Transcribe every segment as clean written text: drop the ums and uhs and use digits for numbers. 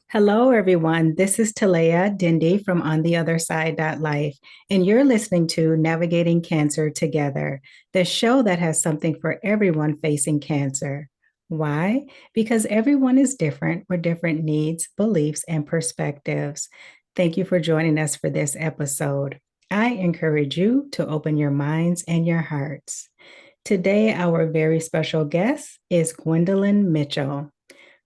Hello, everyone. This is Talaya Dendy from On the Other Side Life, and you're listening to Navigating Cancer Together, the show that has something for everyone facing cancer. Why? Because everyone is different with different needs, beliefs, and perspectives. Thank you for joining us for this episode. I encourage you to open your minds and your hearts. Today, our very special guest is Gwendolyn Mitchell.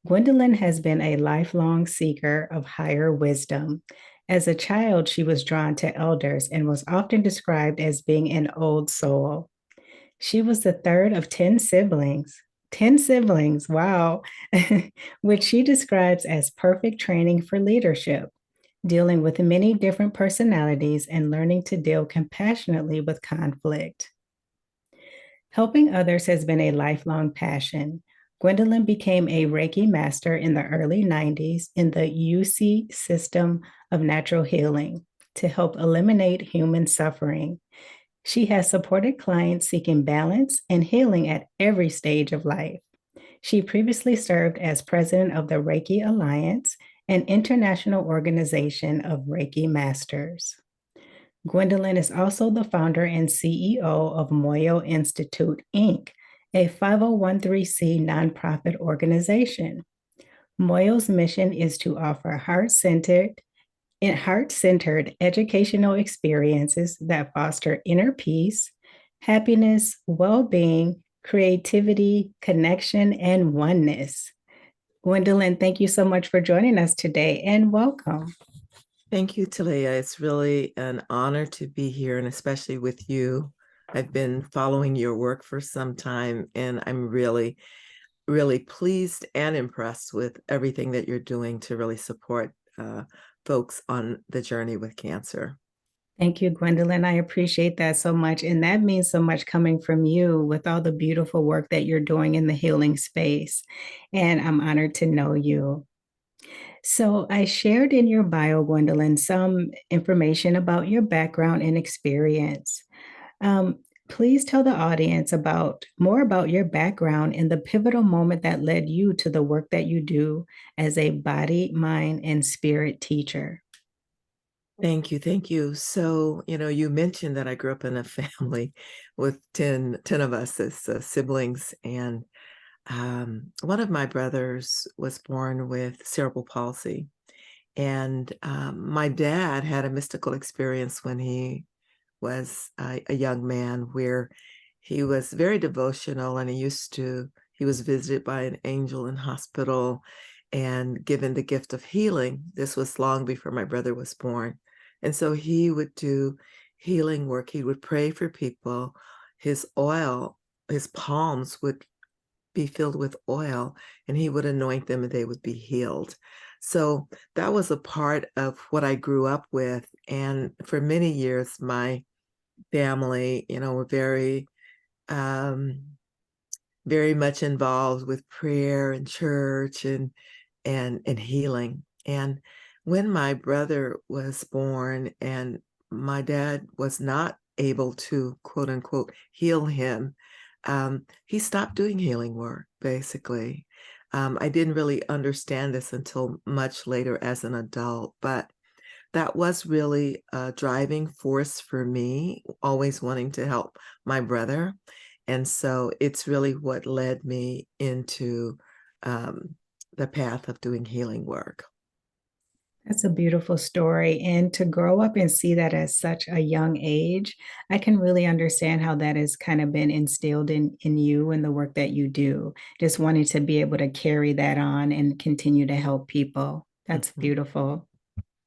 Gwendolyn has been a lifelong seeker of higher wisdom. As a child, she was drawn to elders and was often described as being an old soul. She was the third of 10 siblings. 10 siblings, wow, which she describes as perfect training for leadership, dealing with many different personalities and learning to deal compassionately with conflict. Helping others has been a lifelong passion. Gwendolyn became a Reiki master in the early 90s in the UC system of natural healing to help eliminate human suffering. She has supported clients seeking balance and healing at every stage of life. She previously served as president of the Reiki Alliance, an international organization of Reiki masters. Gwendolyn is also the founder and CEO of Moyo Institute, Inc., a 5013C nonprofit organization. Moyo's mission is to offer heart-centered educational experiences that foster inner peace, happiness, well-being, creativity, connection, and oneness. Gwendolyn, thank you so much for joining us today and welcome. Thank you, Talia. It's really an honor to be here, and especially with you. I've been following your work for some time, and I'm really, really pleased and impressed with everything that you're doing to really support folks on the journey with cancer. Thank you, Gwendolyn. I appreciate that so much. And that means so much coming from you with all the beautiful work that you're doing in the healing space. And I'm honored to know you. So, I shared in your bio, Gwendolyn, some information about your background and experience. Um, please tell the audience about more about your background and the pivotal moment that led you to the work that you do as a body, mind, and spirit teacher. Thank you. Thank you. So, you mentioned that I grew up in a family with 10 of us as siblings, and one of my brothers was born with cerebral palsy. And my dad had a mystical experience when he was a young man where he was very devotional, and he was visited by an angel in hospital and given the gift of healing. This was long before my brother was born. And so he would do healing work. He would pray for people. His palms would be filled with oil, and he would anoint them and they would be healed. So that was a part of what I grew up with. And for many years, my family, were um, very much involved with prayer and church and healing. And when my brother was born and my dad was not able to, quote unquote, heal him, he stopped doing healing work, basically. I didn't really understand this until much later as an adult, but that was really a driving force for me, always wanting to help my brother. And so it's really what led me into the path of doing healing work. That's a beautiful story. And to grow up and see that at such a young age, I can really understand how that has kind of been instilled in you and the work that you do. Just wanting to be able to carry that on and continue to help people. That's Mhm. beautiful.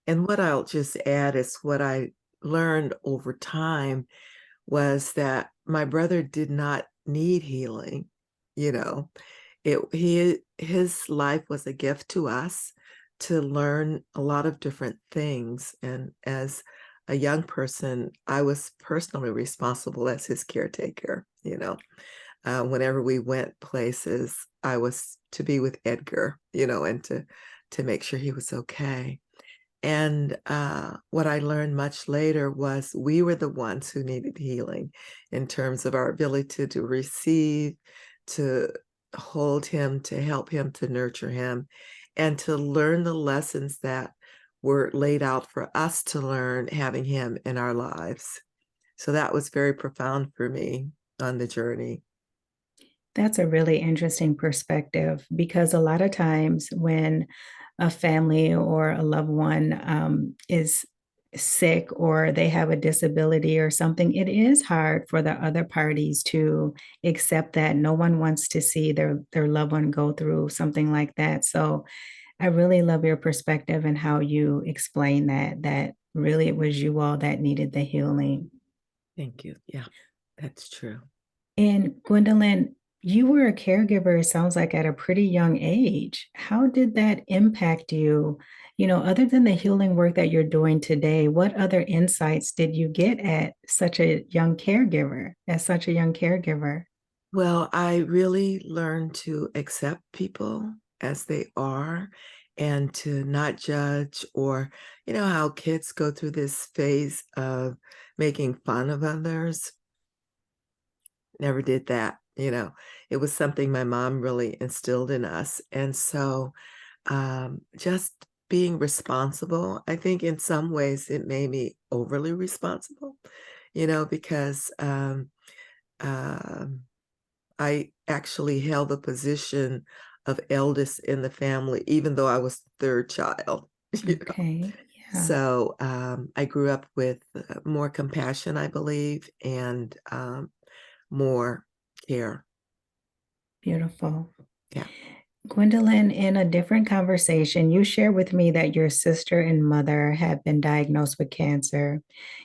And what I'll just add is what I learned over time was that my brother did not need healing. You know, his life was a gift to us to learn a lot of different things. And as a young person, I was personally responsible as his caretaker. Whenever we went places, I was to be with Edgar, and to make sure he was okay. And what I learned much later was we were the ones who needed healing in terms of our ability to receive, to hold him, to help him, to nurture him. and to learn the lessons that were laid out for us to learn having him in our lives. So that was very profound for me on the journey. That's a really interesting perspective because a lot of times when a family or a loved one is sick or they have a disability or something, it is hard for the other parties to accept that. No one wants to see their loved one go through something like that. So I really love your perspective and how you explain that really it was you all that needed the healing. Thank you. Yeah, that's true. And Gwendolyn, you were a caregiver, it sounds like at a pretty young age. How did that impact you? You know, other than the healing work that you're doing today, what other insights did you get at such a young caregiver, as such a young caregiver? Well, I really learned to accept people as they are and to not judge, or, you know, how kids go through this phase of making fun of others. Never did that. It was something my mom really instilled in us. And so just being responsible, I think in some ways it made me overly responsible, because um I actually held the position of eldest in the family, even though I was the third child. you know. Okay, yeah, So I grew up with more compassion, I believe, and more care. beautiful. Yeah. Gwendolyn, in a different conversation, you shared with me that your sister and mother have been diagnosed with cancer.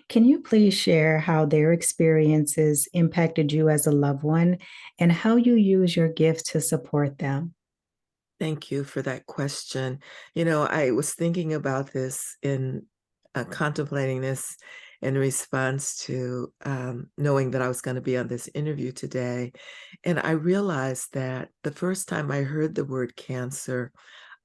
Can you please share how their experiences impacted you as a loved one and how you use your gifts to support them? Thank you for that question. I was thinking about this in contemplating this in response to knowing that I was going to be on this interview today. And I realized that the first time I heard the word cancer,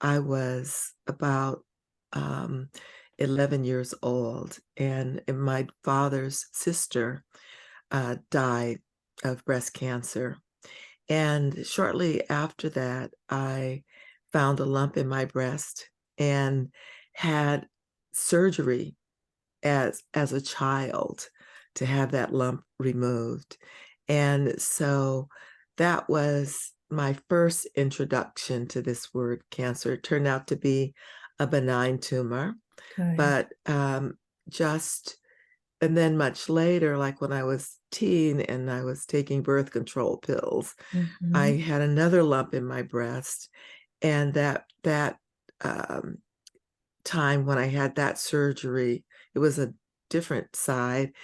I was about um, 11 years old, and my father's sister died of breast cancer. And shortly after that, I found a lump in my breast and had surgery as a child to have that lump removed. And so that was my first introduction to this word cancer. It turned out to be a benign tumor, Good. but just and then much later, like when I was teen and I was taking birth control pills, I Mhm. had another lump in my breast, and that um, time when I had that surgery, it was a different side.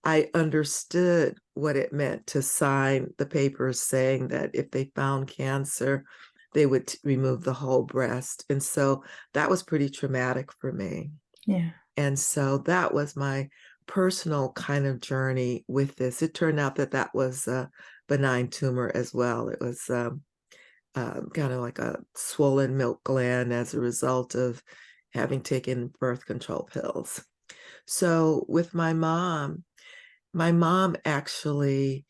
I understood what it meant to sign the papers saying that if they found cancer, they would remove the whole breast, and so that was pretty traumatic for me. Yeah. And so that was my personal kind of journey with this. It turned out that that was a benign tumor as well. It was kind of like a swollen milk gland as a result of having taken birth control pills. So with my mom actually,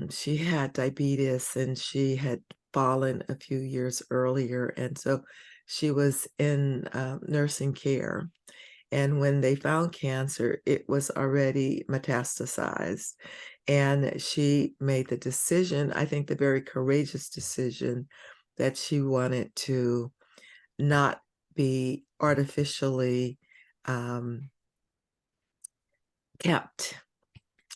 she had diabetes and she had fallen a few years earlier. And so she was in nursing care. And when they found cancer, it was already metastasized. And she made the decision, I think the very courageous decision, that she wanted to not be artificially um, kept,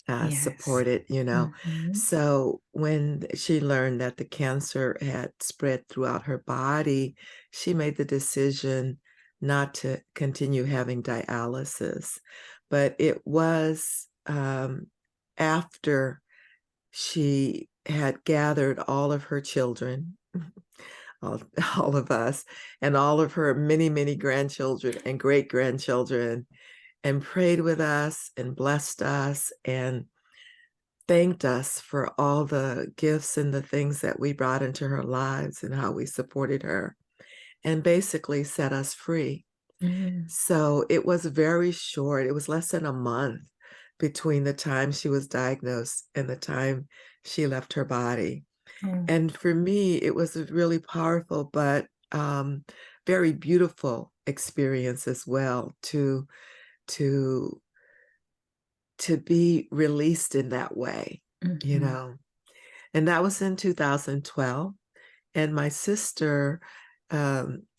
Yes. supported. Mhm. So when she learned that the cancer had spread throughout her body, she made the decision not to continue having dialysis. But it was after she had gathered all of her children, all, all of us, and all of her many, many grandchildren and great grandchildren, and prayed with us and blessed us and thanked us for all the gifts and the things that we brought into her lives and how we supported her, and basically set us free. Mm. So it was very short. It was less than a month between the time she was diagnosed and the time she left her body. Oh, And for me, it was really powerful, but very beautiful experience as well to to be released in that way, you Mhm. know. And that was in 2012. And my sister,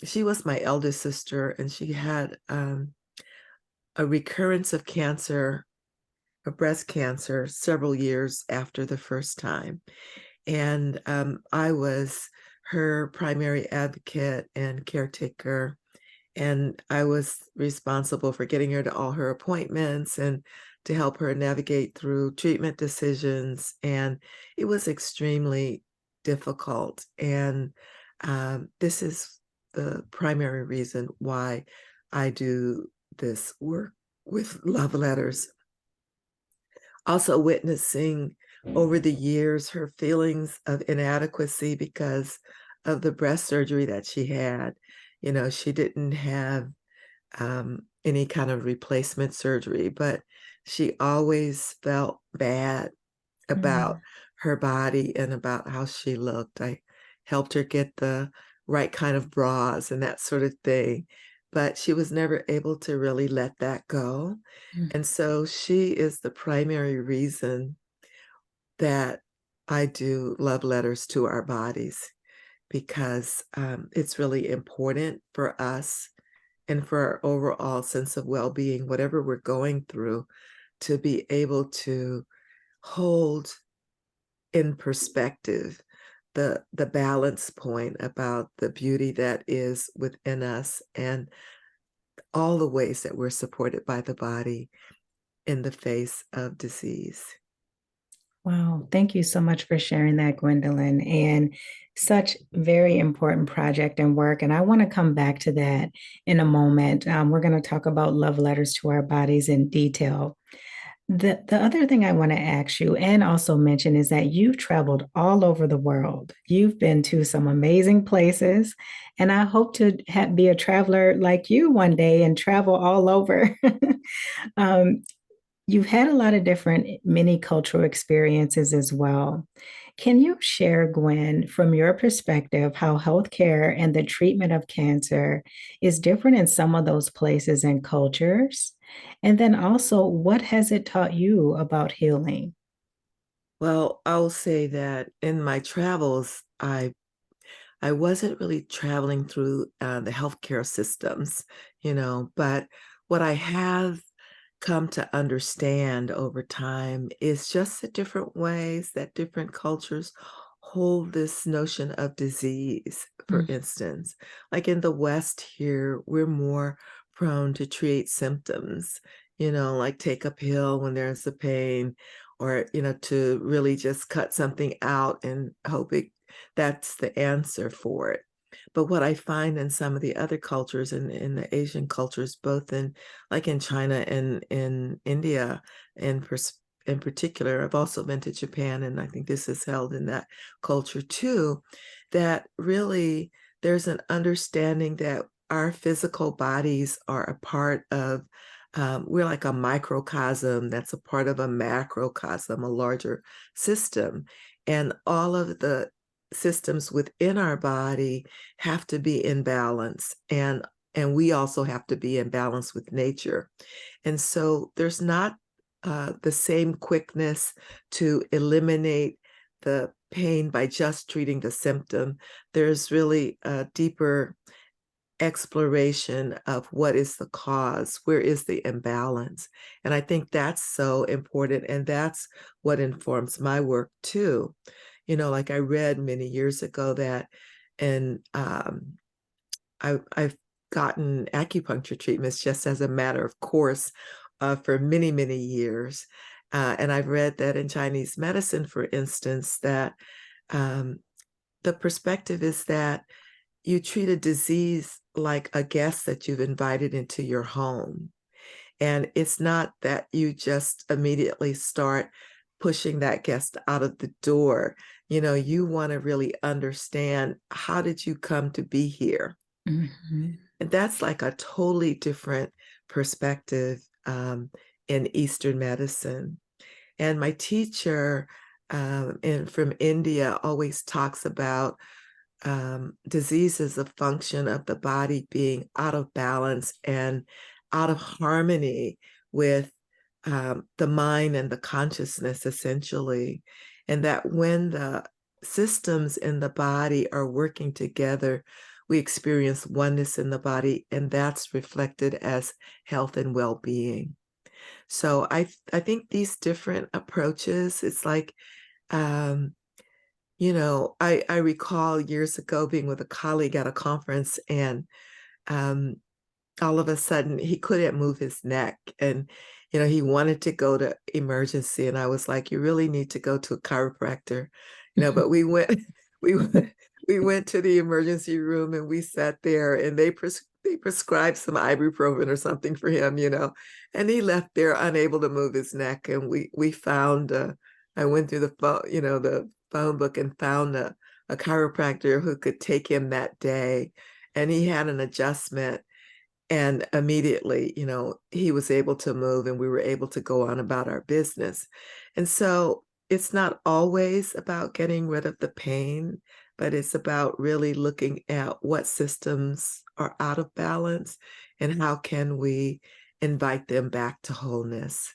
she was my eldest sister, and she had a recurrence of cancer, of breast cancer, several years after the first time. And I was her primary advocate and caretaker. And I was responsible for getting her to all her appointments and to help her navigate through treatment decisions. And it was extremely difficult. And this is the primary reason why I do this work with love letters. Also, witnessing over the years her feelings of inadequacy because of the breast surgery that she had. You know, she didn't have any kind of replacement surgery, but she always felt bad about Mm. her body and about how she looked. I helped her get the right kind of bras and that sort of thing, but she was never able to really let that go. Mm. And so she is the primary reason that I do love letters to our bodies because it's really important for us and for our overall sense of well-being, whatever we're going through, to be able to hold in perspective the balance point about the beauty that is within us and all the ways that we're supported by the body in the face of disease. Wow, thank you so much for sharing that, Gwendolyn, and such very important project and work. And I want to come back to that in a moment. We're going to talk about love letters to our bodies in detail. The other thing I want to ask you and also mention is that you've traveled all over the world. You've been to some amazing places, and I hope to be a traveler like you one day and travel all over. um, you've had a lot of different mini cultural experiences as well. Can you share, Gwen, from your perspective, how healthcare and the treatment of cancer is different in some of those places and cultures? And then also, what has it taught you about healing? Well, I'll say that in my travels, I wasn't really traveling through the healthcare systems, you know, but what I have come to understand over time is just the different ways that different cultures hold this notion of disease, for Mm. instance. Like in the West here, we're more prone to treat symptoms, you know, like take a pill when there's a pain, or, you know, to really just cut something out and hope that's the answer for it. But what I find in some of the other cultures, in the Asian cultures, both in like in China and in India, in particular, I've also been to Japan, and I think this is held in that culture too, that really there's an understanding that our physical bodies are a part of, we're like a microcosm that's a part of a macrocosm, a larger system. And all of the systems within our body have to be in balance, and we also have to be in balance with nature. And so there's not the same quickness to eliminate the pain by just treating the symptom. There's really a deeper exploration of what is the cause, where is the imbalance. And I think that's so important. And that's what informs my work too. You know, like I read many years ago that, and I've gotten acupuncture treatments just as a matter of course for many, many years. And I've read that in Chinese medicine, for instance, that um, the perspective is that you treat a disease like a guest that you've invited into your home. And it's not that you just immediately start pushing that guest out of the door. You know, you want to really understand, how did you come to be here? Mhm. And that's like a totally different perspective in Eastern medicine. And my teacher from India always talks about disease is a function of the body being out of balance and out of harmony with the mind and the consciousness, essentially. And that when the systems in the body are working together, we experience oneness in the body, and that's reflected as health and well-being. So I think these different approaches, it's like, I recall years ago being with a colleague at a conference, and um, all of a sudden he couldn't move his neck, and he wanted to go to emergency, and I was like, you really need to go to a chiropractor, but we went we went we went to the emergency room, and we sat there, and they prescribed some ibuprofen or something for him, and he left there unable to move his neck. And we found I went through the phone book and found a chiropractor who could take him that day, and he had an adjustment, and immediately, he was able to move, and we were able to go on about our business. And so it's not always about getting rid of the pain, but it's about really looking at what systems are out of balance and how can we invite them back to wholeness.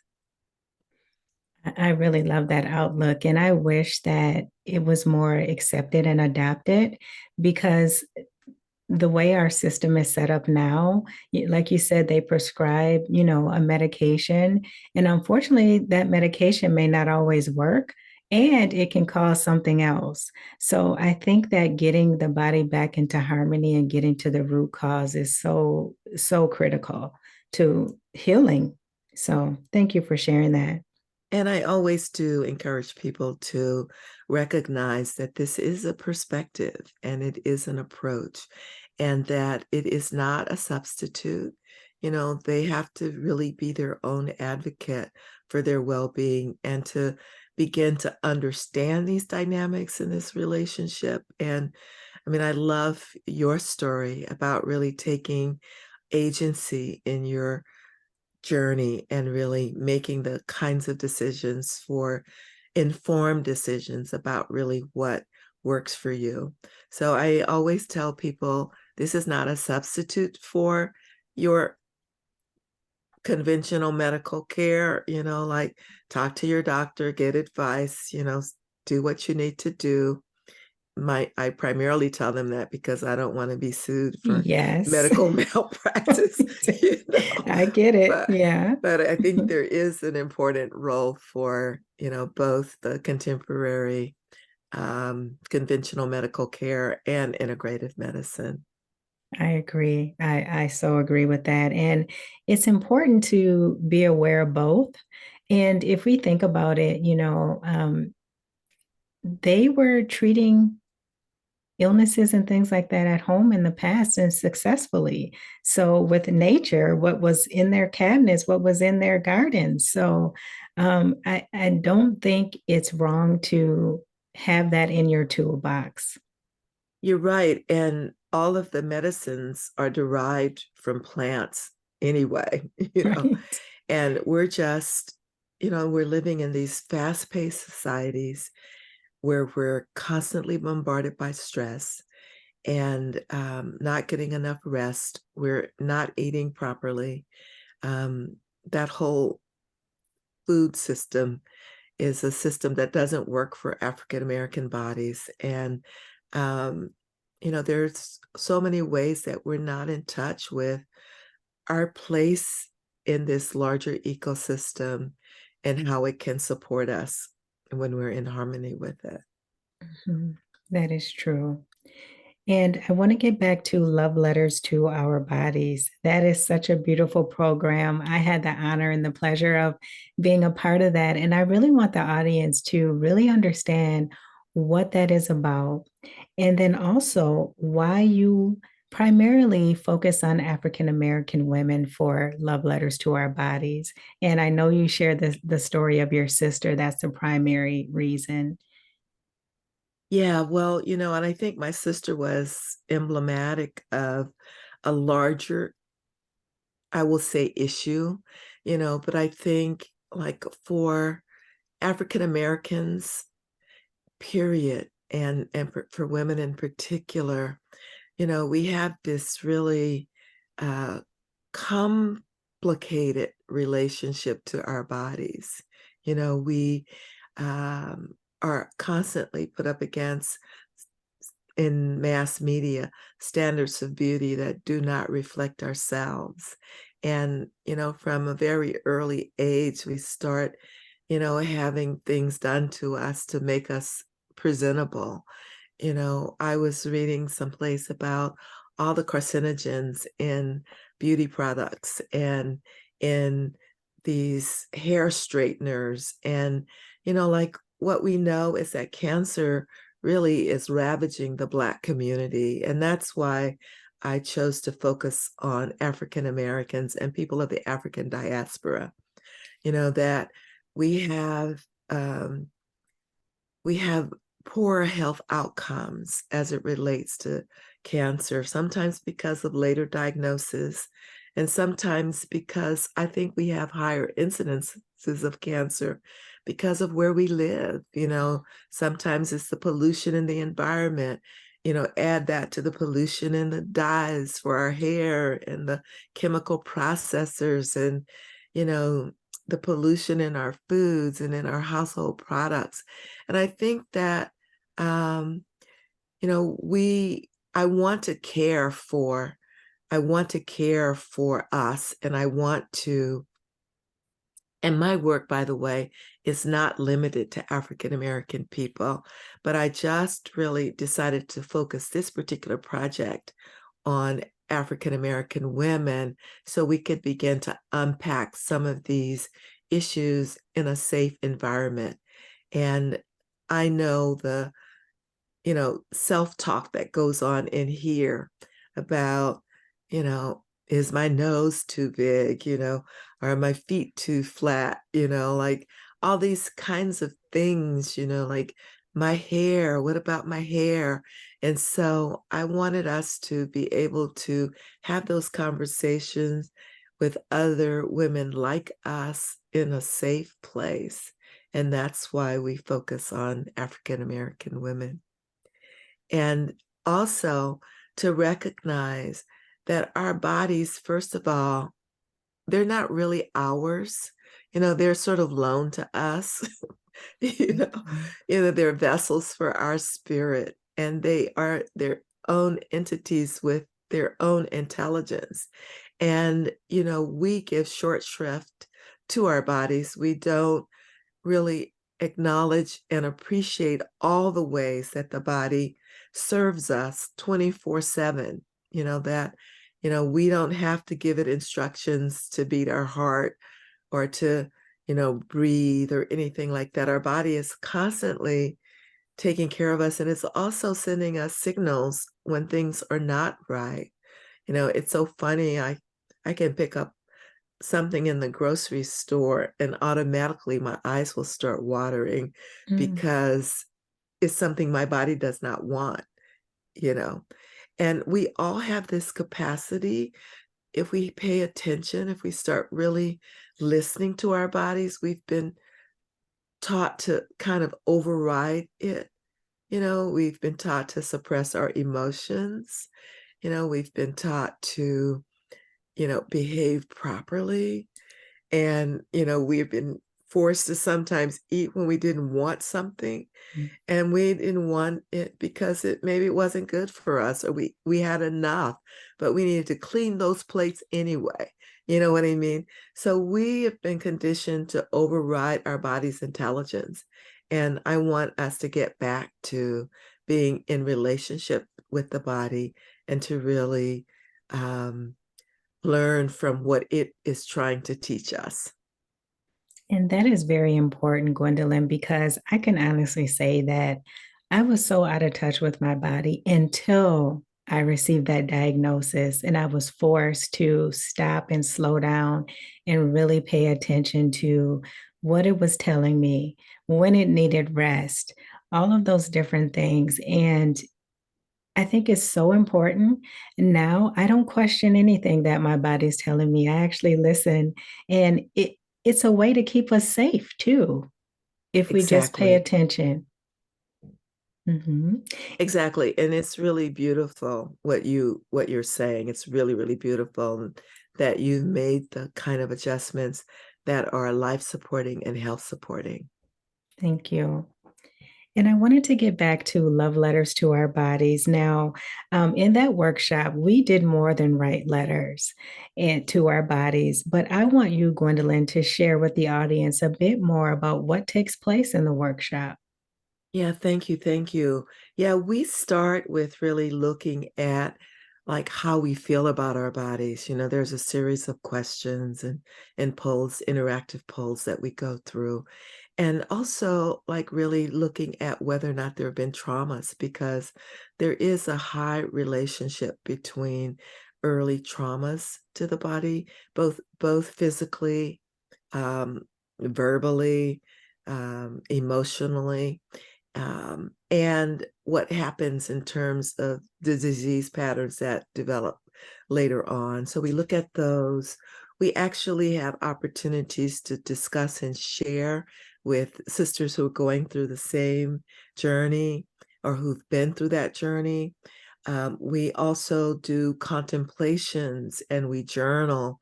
I really love that outlook. And I wish that it was more accepted and adopted because the way our system is set up now, like you said, they prescribe, a medication. And unfortunately, that medication may not always work and it can cause something else. So I think that getting the body back into harmony and getting to the root cause is so, so critical to healing. So thank you for sharing that. And I always do encourage people to recognize that this is a perspective and it is an approach, and that it is not a substitute. They have to really be their own advocate for their well-being and to begin to understand these dynamics in this relationship. And I mean, I love your story about really taking agency in your journey and really making the kinds of decisions for informed decisions about really what works for you. So I always tell people this is not a substitute for your conventional medical care, like talk to your doctor, get advice, do what you need to do. I primarily tell them that because I don't want to be sued for Yes, medical malpractice, I get it. but Yeah. but I think there is an important role for, both the contemporary conventional medical care and integrative medicine. I agree. I so agree with that. And it's important to be aware of both. And if we think about it, they were treating illnesses and things like that at home in the past and successfully. So with nature, what was in their cabinets, what was in their gardens. So I don't think it's wrong to have that in your toolbox. You're right. And all of the medicines are derived from plants anyway, Right. and we're just, we're living in these fast-paced societies where we're constantly bombarded by stress and not getting enough rest. We're not eating properly. That whole food system is a system that doesn't work for African American bodies. And, there's so many ways that we're not in touch with our place in this larger ecosystem and how it can support us when we're in harmony with it. Mhm. That is true. And I want to get back to Love Letters to Our Bodies. That is such a beautiful program. I had the honor and the pleasure of being a part of that. And I really want the audience to really understand what that is about. And then also why you primarily focus on African American women for Love Letters to Our Bodies. And I know you shared the story of your sister. That's the primary reason. Yeah, well, and I think my sister was emblematic of a larger, I will say, issue, but I think like for African Americans, period, for women in particular, we have this really complicated relationship to our bodies. We are constantly put up against, in mass media, standards of beauty that do not reflect ourselves. And, from a very early age, we start, having things done to us to make us presentable. I was reading someplace about all the carcinogens in beauty products and in these hair straighteners. And, like what we know is that cancer really is ravaging the Black community. And that's why I chose to focus on African Americans and people of the African diaspora, that we have um, we have poor health outcomes as it relates to cancer, sometimes because of later diagnosis, and sometimes because I think we have higher incidences of cancer because of where we live. Sometimes it's the pollution in the environment. Add that to the pollution in the dyes for our hair and the chemical processors and, the pollution in our foods and in our household products. And I think that, I want to care for, us, and and my work, by the way, is not limited to African American people, but I just really decided to focus this particular project on African American women so we could begin to unpack some of these issues in a safe environment. And I know the, self-talk that goes on in here about, is my nose too big, are my feet too flat, like all these kinds of things, like my hair, what about my hair? And so I wanted us to be able to have those conversations with other women like us in a safe place. And that's why we focus on African American women. And also to recognize that our bodies, first of all, they're not really ours. They're sort of loaned to us. you know, they're vessels for our spirit, and they are their own entities with their own intelligence. And, we give short shrift to our bodies. We don't really acknowledge and appreciate all the ways that the body serves us 24/7. That, we don't have to give it instructions to beat our heart or to, breathe or anything like that. Our body is constantly taking care of us, and it's also sending us signals when things are not right. It's so funny. I can pick up something in the grocery store and automatically my eyes will start watering because it's something my body does not want, And we all have this capacity. If we pay attention, if we start really listening to our bodies, we've been taught to kind of override it. We've been taught to suppress our emotions. We've been taught to, behave properly. And, we've been forced to sometimes eat when we didn't want something. And we didn't want it because maybe it wasn't good for us, or we had enough, but we needed to clean those plates anyway. You know what I mean? So we have been conditioned to override our body's intelligence. And I want us to get back to being in relationship with the body and to really learn from what it is trying to teach us. And that is very important, Gwendolyn, because I can honestly say that I was so out of touch with my body until I received that diagnosis, and I was forced to stop and slow down and really pay attention to what it was telling me, when it needed rest, all of those different things. And I think it's so important. Now I don't question anything that my body's telling me. I actually listen, and it's a way to keep us safe too, if we just pay Exactly. attention. Mhm. Exactly. And it's really beautiful what you're saying. It's really, really beautiful that you've made the kind of adjustments that are life supporting and health supporting. Thank you. And I wanted to get back to love letters to our bodies. Now, in that workshop, we did more than write letters and to our bodies. But I want you, Gwendolyn, to share with the audience a bit more about what takes place in the workshop. Yeah, thank you. Thank you. Yeah, we start with really looking at like how we feel about our bodies. There's a series of questions and polls, interactive polls that we go through. And also like really looking at whether or not there have been traumas, because there is a high relationship between early traumas to the body, both physically, um, verbally, emotionally, and what happens in terms of the disease patterns that develop later on. So we look at those. We actually have opportunities to discuss and share with sisters who are going through the same journey or who've been through that journey. We also do contemplations and we journal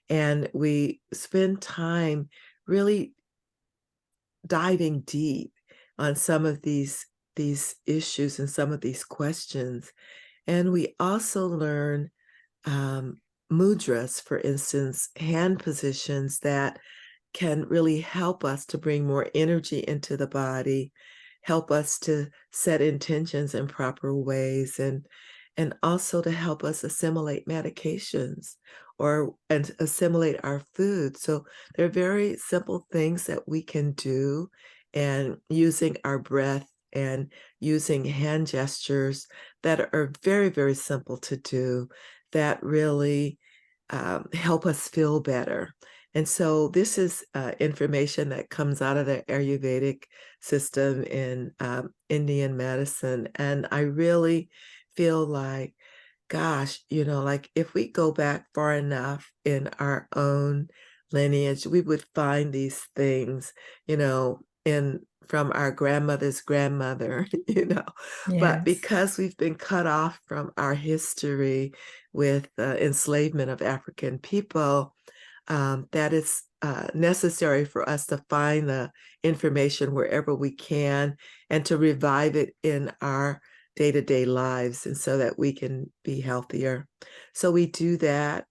and we spend time really diving deep on some of these issues and some of these questions. And we also learn um, mudras, for instance, hand positions that can really help us to bring more energy into the body, help us to set intentions in proper ways, and also to help us assimilate medications and assimilate our food. So there are very simple things that we can do, and using our breath and using hand gestures that are very, very simple to do that really help us feel better. And so this is information that comes out of the Ayurvedic system in Indian medicine. And I really feel like, gosh, like if we go back far enough in our own lineage, we would find these things, in from our grandmother's grandmother, But Yes. because we've been cut off from our history with enslavement of African people, that it's necessary for us to find the information wherever we can and to revive it in our day-to-day lives, and so that we can be healthier. So we do that.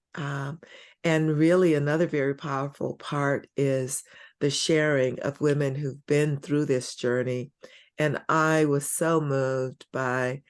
And really another very powerful part is the sharing of women who've been through this journey. And I was so moved by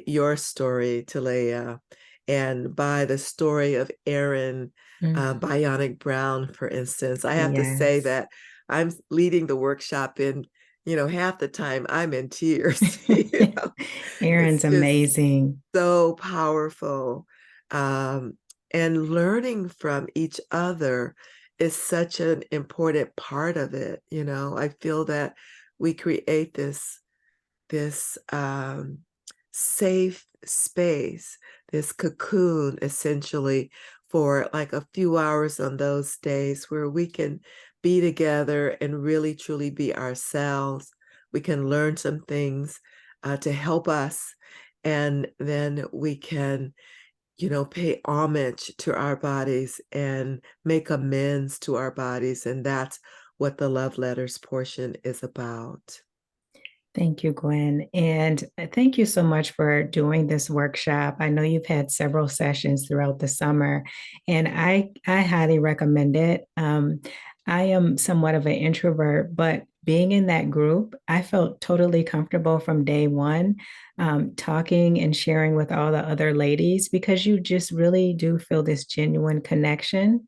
your story, Talaya, and by the story of Erin Mm, Bionic Brown, for instance. I have to say yes. that I'm leading the workshop and, half the time I'm in tears. Aaron's It's just amazing. so powerful. Um, and learning from each other is such an important part of it. I feel that we create this safe space, this cocoon essentially for like a few hours on those days where we can be together and really truly be ourselves. We can learn some things to help us, and then we can, pay homage to our bodies and make amends to our bodies. And that's what the love letters portion is about. Thank you, Gwen. And thank you so much for doing this workshop. I know you've had several sessions throughout the summer, and I highly recommend it. I am somewhat of an introvert, but being in that group, I felt totally comfortable from day one, talking and sharing with all the other ladies because you just really do feel this genuine connection.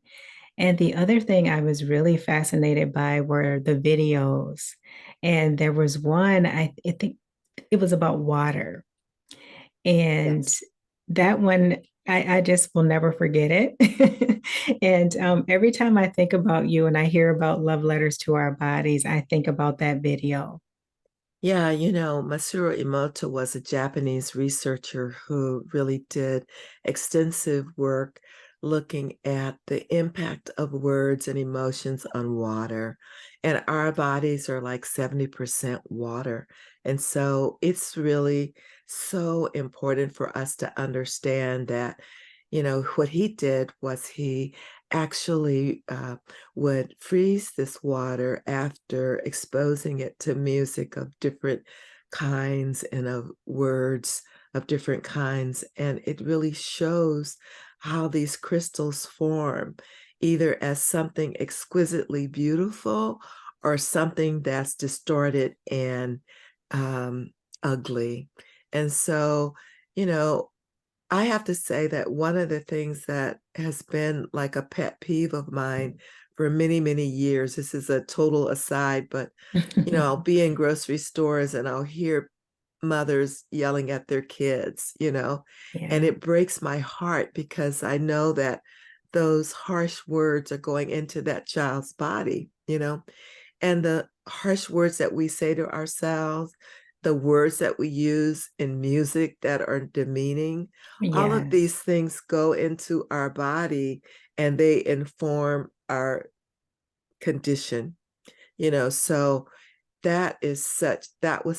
And the other thing I was really fascinated by were the videos. And there was one, I think it was about water. And Yes. that one, I just will never forget it. And every time I think about you and I hear about love letters to our bodies, I think about that video. Yeah, Masaru Emoto was a Japanese researcher who really did extensive work looking at the impact of words and emotions on water. and our bodies are like 70% water. And so it's really so important for us to understand that, what he did was he actually would freeze this water after exposing it to music of different kinds and of words of different kinds. And it really shows how these crystals form, either as something exquisitely beautiful or something that's distorted and ugly. And so, you know, I have to say that one of the things that has been like a pet peeve of mine for many, many years, this is a total aside, but, I'll be in grocery stores and I'll hear mothers yelling at their kids, and Yeah. it breaks my heart because I know that those harsh words are going into that child's body, and the harsh words that we say to ourselves, the words that we use in music that are demeaning, all of Yes. these things go into our body and they inform our condition, so that was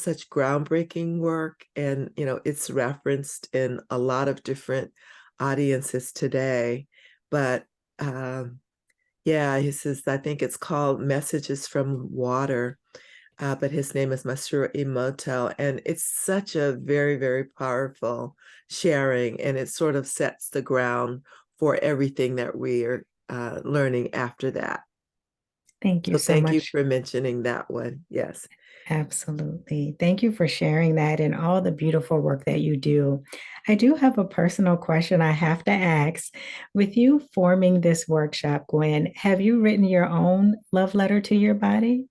such groundbreaking work. And, it's referenced in a lot of different audiences today. But yeah, he says, I think it's called Messages from Water, but his name is Masuro Emoto. And it's such a very, very powerful sharing. And it sort of sets the ground for everything that we are learning after that. Thank you So so thank you much. for mentioning that one. Yes. Absolutely. Thank you for sharing that and all the beautiful work that you do. I do have a personal question I have to ask. With you forming this workshop, Gwen, have you written your own love letter to your body?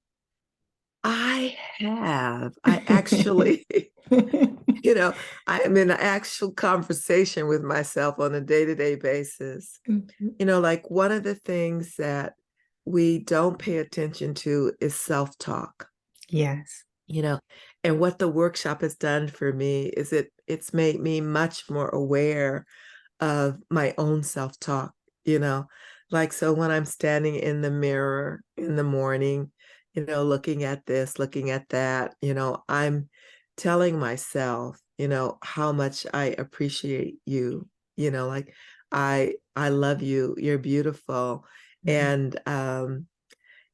I have. I actually, I am in an actual conversation with myself on a day-to-day basis. Like one of the things that we don't pay attention to is self-talk, Yes. you know, and what the workshop has done for me is it's made me much more aware of my own self-talk, you know. Like, so when I'm standing in the mirror in the morning, looking at this, looking at that, I'm telling myself, how much I appreciate you, like I love you, you're beautiful. Mhm. And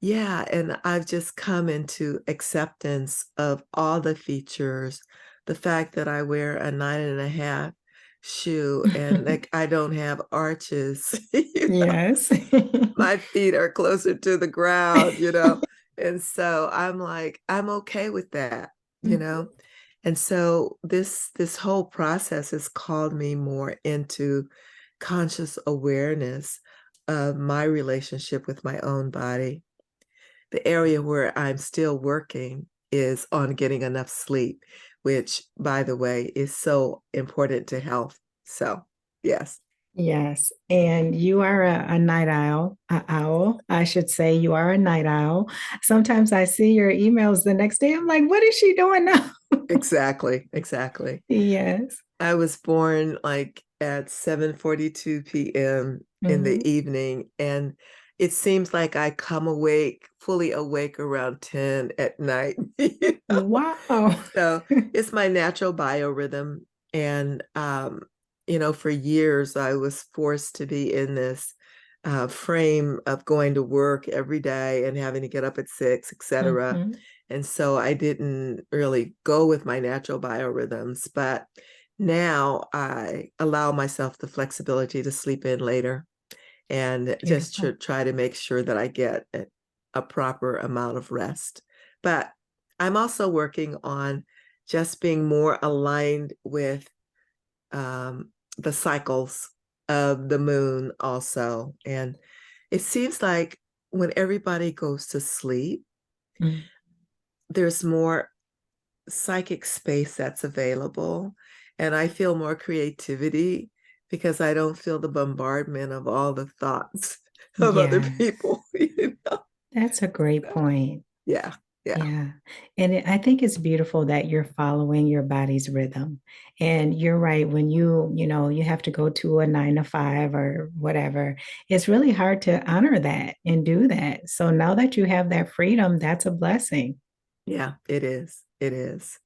yeah, and I've just come into acceptance of all the features, the fact that I wear a 9.5 shoe and like I don't have arches. Yes. My feet are closer to the ground. And so I'm like, I'm okay with that. And so this whole process has called me more into conscious awareness of my relationship with my own body. The area where I'm still working is on getting enough sleep, which, by the way, is so important to health. So, yes, Yes, and you are a night owl, I should say. You are a night owl. Sometimes I see your emails the next day. I'm like, what is she doing now? exactly, exactly. Yes. I was born like at 7:42 p.m. in the Mhm. evening, and it seems like I come awake, fully awake around 10 at night. Wow. So it's my natural biorhythm. And, for years, I was forced to be in this frame of going to work every day and having to get up at 6, etc. Mhm. And so I didn't really go with my natural biorhythms. But now I allow myself the flexibility to sleep in later and just Beautiful. try to make sure that I get a proper amount of rest. But I'm also working on just being more aligned with the cycles of the moon also. And it seems like when everybody goes to sleep, Mm. there's more psychic space that's available. And I feel more creativity because I don't feel the bombardment of all the thoughts of other Yes, people. that's a great So, point. yeah. Yeah. Yeah. And I think it's beautiful that you're following your body's rhythm. And you're right, when you have to go to a 9 to 5 or whatever, it's really hard to honor that and do that. So now that you have that freedom, that's a blessing. Yeah, it is. It is.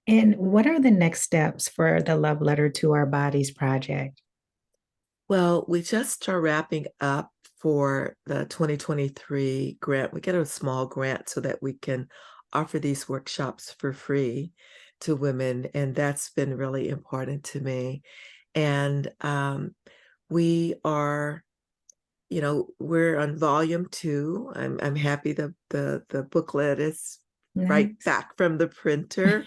And what are the next steps for the Love Letter to Our Bodies project? Well, we just are wrapping up for the 2023 grant. We get a small grant so that we can offer these workshops for free to women, and that's been really important to me. And we are, we're on volume 2. I'm happy the booklet is right Nice. back from the printer.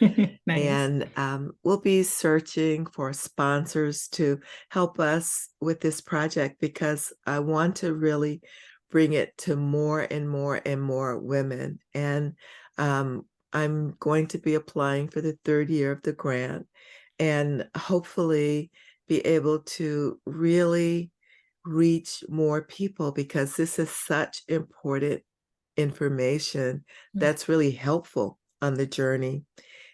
Nice. And we'll be searching for sponsors to help us with this project because I want to really bring it to more and more and more women. And I'm going to be applying for the 3rd year of the grant and hopefully be able to really reach more people because this is such important information that's really helpful on the journey.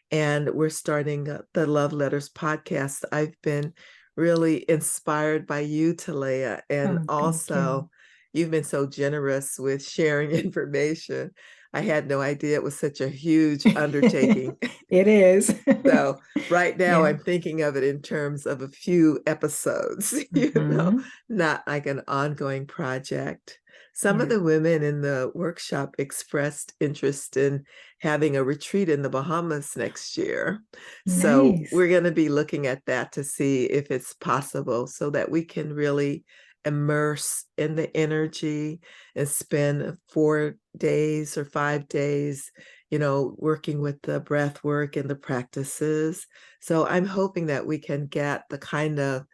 And we're starting the Love Letters podcast. I've been really inspired by you, Talaya, and Oh, thank you. also you've been so generous with sharing information. I had no idea it was such a huge undertaking. It is. So right now Yeah. I'm thinking of it in terms of a few episodes, Hmm. not like an ongoing project. Some of Yeah. the women in the workshop expressed interest in having a retreat in the Bahamas next year. So Nice. we're going to be looking at that to see if it's possible so that we can really immerse in the energy and spend 4 days or 5 days working with the breath work and the practices. So I'm hoping that we can get the kind of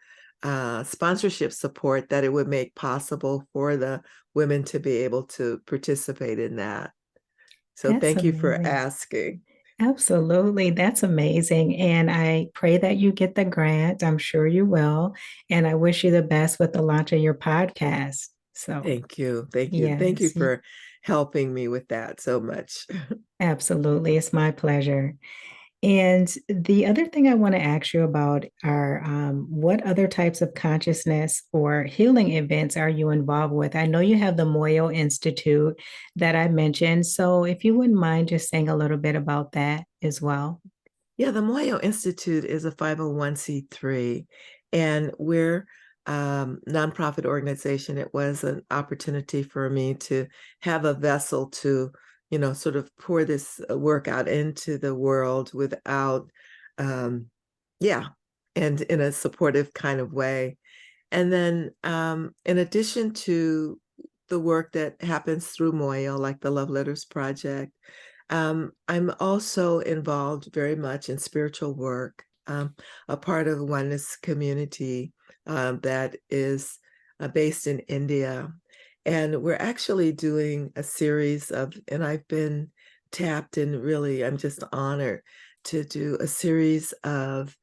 sponsorship support that it would make possible for the women to be able to participate in that. So That's thank you for amazing. asking. Absolutely. That's amazing. And I pray that you get the grant. I'm sure you will. And I wish you the best with the launch of your podcast. So, Thank you. Thank you. Thank you yes, for helping me with that so much. absolutely. It's my pleasure. And the other thing I want to ask you about are what other types of consciousness or healing events are you involved with? I know you have the Moyo Institute that I mentioned. So if you wouldn't mind just saying a little bit about that as well. Yeah, the Moyo Institute is a 501(c)(3), and we're nonprofit organization. It was an opportunity for me to have a vessel to, sort of pour this work out into the world without, um, yeah, and in a supportive kind of way. And then, in addition to the work that happens through Moyo, like the Love Letters Project, I'm also involved very much in spiritual work, a part of oneness community that is based in India. And we're actually doing a series of, and I've been tapped and really, I'm just honored to do a series of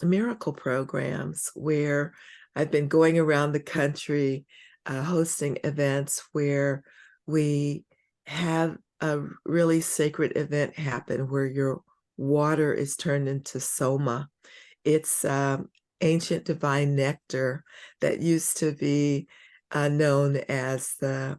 miracle programs where I've been going around the country hosting events where we have a really sacred event happen where your water is turned into soma. It's ancient divine nectar that used to be known as the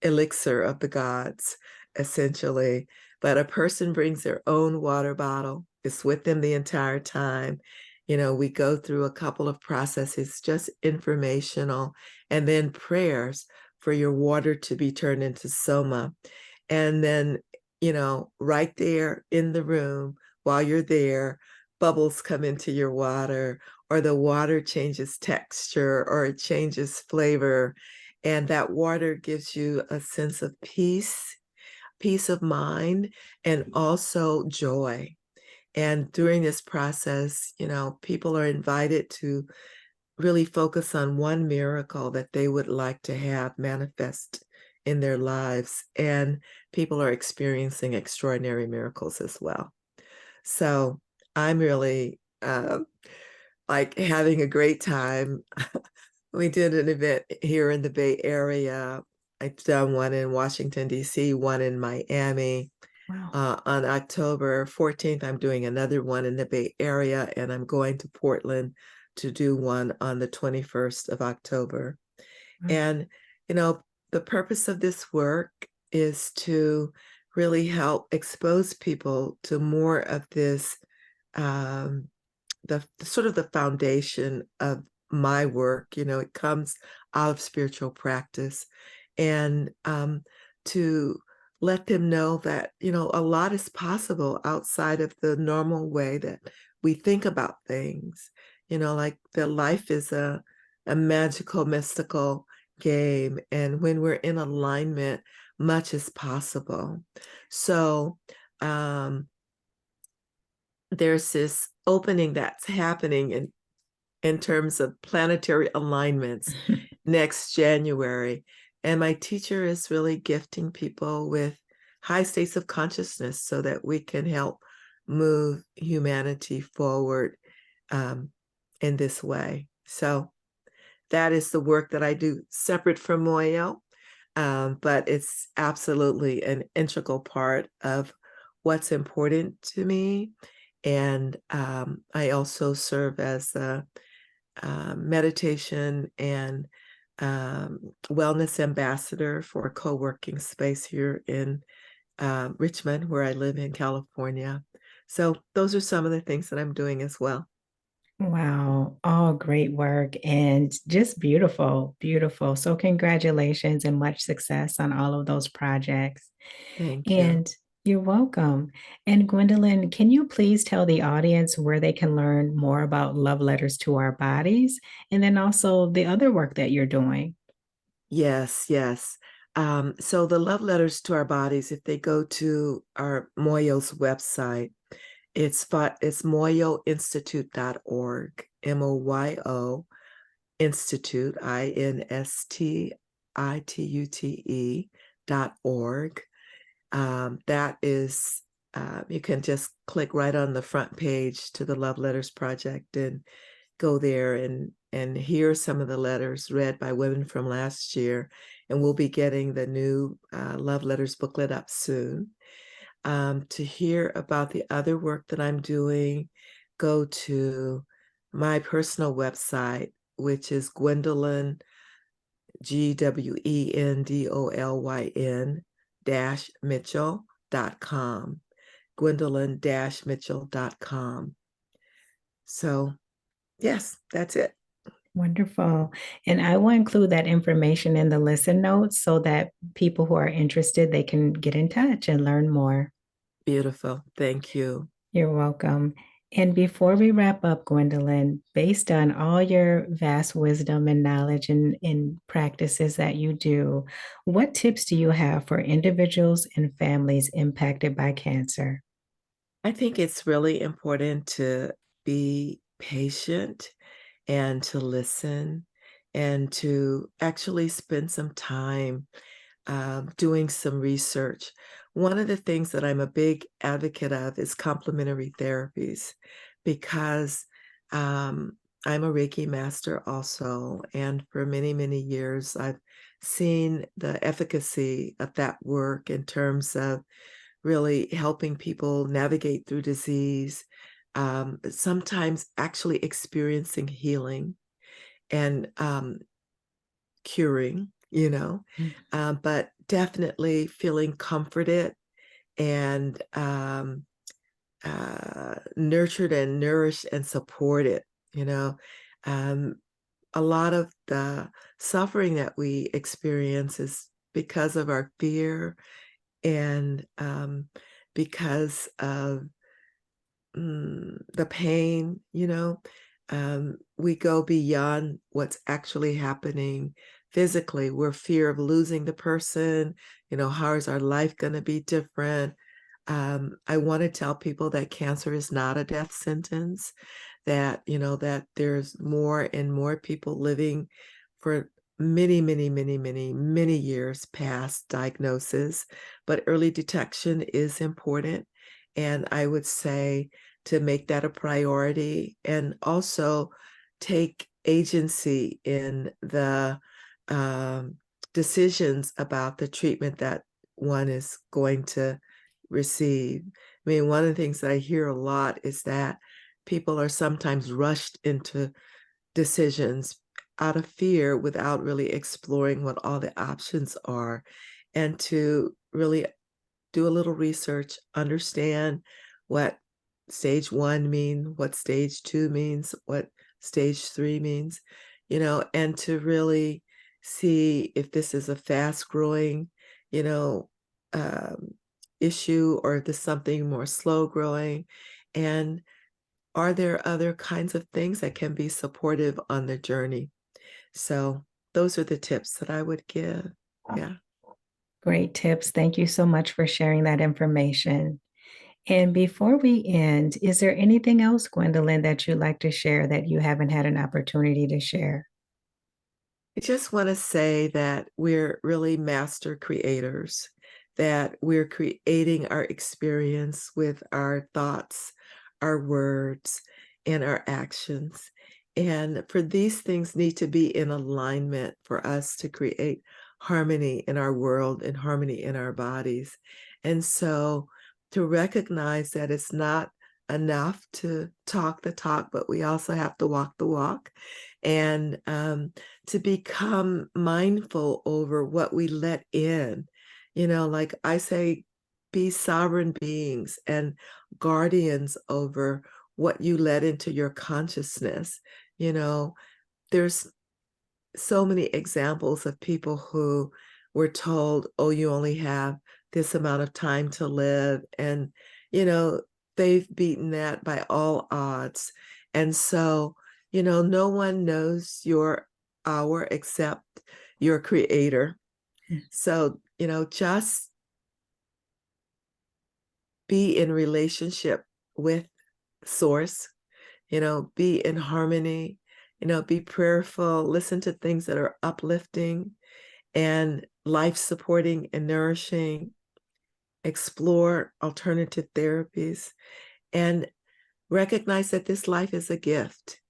elixir of the gods, essentially. But a person brings their own water bottle, it's with them the entire time. We go through a couple of processes, just informational, and then prayers for your water to be turned into soma. And then, right there in the room while you're there, bubbles come into your water, or the water changes texture, or it changes flavor. And that water gives you a sense of peace of mind, and also joy. And during this process, people are invited to really focus on one miracle that they would like to have manifest in their lives. And people are experiencing extraordinary miracles as well. So I'm really like having a great time. We did an event here in the Bay Area I've done one in Washington, D.C., one in Miami. Wow. On October 14th, I'm doing another one in the Bay Area, and I'm going to Portland to do one on the 21st of October. Wow. And, the purpose of this work is to really help expose people to more of this, the sort of the foundation of my work. It comes out of spiritual practice, and to let them know that a lot is possible outside of the normal way that we think about things. Like that life is a magical, mystical game, and when we're in alignment, much is possible. So there's this opening that's happening in terms of planetary alignments next January. And my teacher is really gifting people with high states of consciousness so that we can help move humanity forward in this way. So that is the work that I do separate from Moyo, but it's absolutely an integral part of what's important to me. And I also serve as a meditation and wellness ambassador for a co-working space here in Richmond, where I live in California. So those are some of the things that I'm doing as well. Wow. All great work and just beautiful, beautiful. So, congratulations and much success on all of those projects. Thank you. And you're welcome. And Gwendolyn, can you please tell the audience where they can learn more about Love Letters to Our Bodies and then also the other work that you're doing? Yes, yes. So the love letters to our bodies, if they go to our Moyo's website, it's moyoinstitute.org, MOYO Institute, INSTITUTE.org. That is, you can just click right on the front page to the Love Letters Project and go there and hear some of the letters read by women from last year. And we'll be getting the new Love Letters booklet up soon. To hear about the other work that I'm doing, go to my personal website, which is Gwendolyn, GWENDOLYN Mitchell.com, Gwendolyn-Mitchell.com. So yes, that's it. Wonderful. And I will include that information in the listen notes so that people who are interested, they can get in touch and learn more. Beautiful. Thank you. You're welcome. And before we wrap up, Gwendolyn, based on all your vast wisdom and knowledge and practices that you do, what tips do you have for individuals and families impacted by cancer? I think it's really important to be patient and to listen and to actually spend some time doing some research. One of the things that I'm a big advocate of is complementary therapies, because I'm a Reiki master also. And for many, many years, I've seen the efficacy of that work in terms of really helping people navigate through disease, sometimes actually experiencing healing and curing, but definitely feeling comforted and nurtured and nourished and supported. You know, um, a lot of the suffering that we experience is because of our fear and because of the pain. We go beyond what's actually happening physically. We're fear of losing the person. How is our life going to be different? I want to tell people that cancer is not a death sentence, that, that there's more and more people living for many, many, many, many, many years past diagnosis, but early detection is important. And I would say to make that a priority and also take agency in the decisions about the treatment that one is going to receive. I mean, one of the things that I hear a lot is that people are sometimes rushed into decisions out of fear without really exploring what all the options are, and to really do a little research, understand what stage 1 means, what stage 2 means, what stage 3 means, and to really see if this is a fast growing, you know, um, issue, or if this something more slow growing, and are there other kinds of things that can be supportive on the journey. So those are the tips that I would give. Yeah. Great tips. Thank you so much for sharing that information. And before we end, is there anything else, Gwendolyn, that you'd like to share that you haven't had an opportunity to share? I just want to say that we're really master creators, that we're creating our experience with our thoughts, our words, and our actions. And for these things need to be in alignment for us to create harmony in our world and harmony in our bodies. And so to recognize that it's not enough to talk the talk, but we also have to walk the walk. And to become mindful over what we let in. Like I say, be sovereign beings and guardians over what you let into your consciousness. There's so many examples of people who were told, oh, you only have this amount of time to live. And, they've beaten that by all odds. And so, no one knows your hour except your creator. So, just be in relationship with source, be in harmony, be prayerful, listen to things that are uplifting and life supporting and nourishing, explore alternative therapies, and recognize that this life is a gift.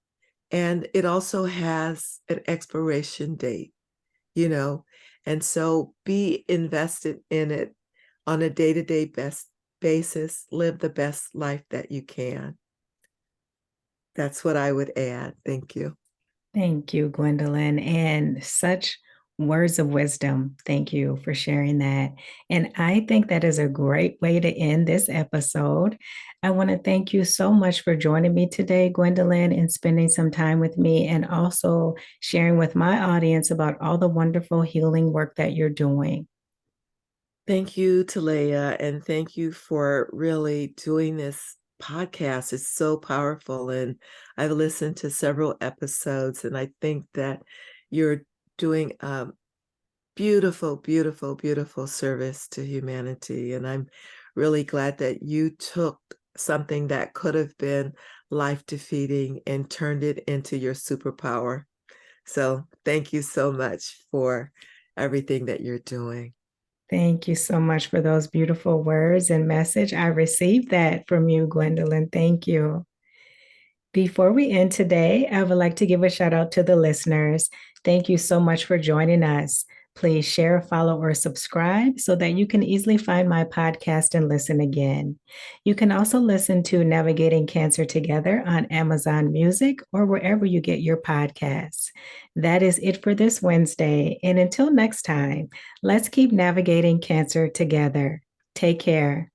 And it also has an expiration date, and so be invested in it on a day-to-day basis. Live the best life that you can. That's what I would add. Thank you. Thank you, Gwendolyn, and such words of wisdom. Thank you for sharing that. And I think that is a great way to end this episode. I want to thank you so much for joining me today, Gwendolyn, and spending some time with me, and also sharing with my audience about all the wonderful healing work that you're doing. Thank you, Talaya, and thank you for really doing this podcast. It's so powerful, and I've listened to several episodes, and I think that you're doing a beautiful, beautiful, beautiful service to humanity. And I'm really glad that you took something that could have been life-defeating and turned it into your superpower. So thank you so much for everything that you're doing. Thank you so much for those beautiful words and message. I received that from you, Gwendolyn. Thank you. Before we end today, I would like to give a shout out to the listeners. Thank you so much for joining us. Please share, follow, or subscribe so that you can easily find my podcast and listen again. You can also listen to Navigating Cancer Together on Amazon Music or wherever you get your podcasts. That is it for this Wednesday. And until next time, let's keep navigating cancer together. Take care.